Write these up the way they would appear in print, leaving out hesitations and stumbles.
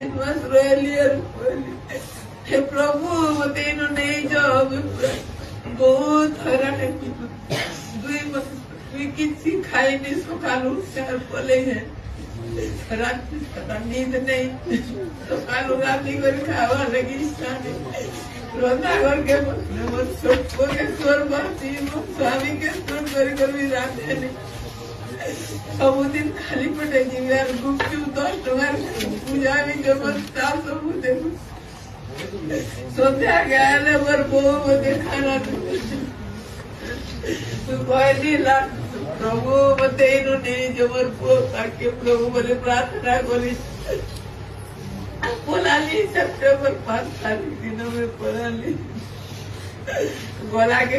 was really हे प्रभु मते इन्हों नहीं जाओ बहुत हरा है दुई किसी खाई नहीं सुखालू चार पले हैं रात में पता नींद नहीं सुखालू राती को खावा लगी स्टार्ट रोना करके वो सबको के स्वर बाती वो स्वामी के स्वर कर भी रात है नहीं सबुदिन खाली पड़ेगी यार गुप्चुप 10 टका पूजा में जबरदस्त सबुदे सोचा गया ना पर बहु मुझे खाना तू कोई नहीं ला प्रभु मते इन्होंने जबर को ताकि प्रभु बोले प्रार्थना करी बोला ली सेप्टेम्बर 5 तारीख दिनों में बोला ली बोला के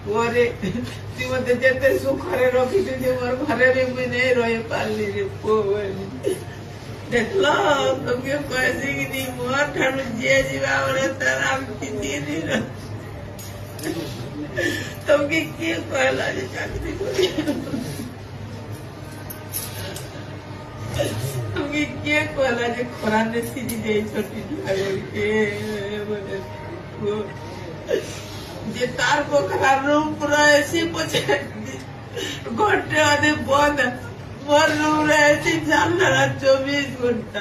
पोरे ती मते जेते सुखरे रखी थी जबर घरे में भी नहीं रहे पाली रे पोवली देखलो तुमके पैसे की नहीं मोर ठानु जे जीवा वाले तराम किसी नहीं रह तुमके क्या कहला जे चाकरी करी तुमके क्या कहला जे खुराने सीधी जे छोटी लगल के बोले वो जे तार पोखरा रूम पूरा ऐसी पछे घंटे आधे बंद मोर रूम ऐसी जान रहा 24 घंटा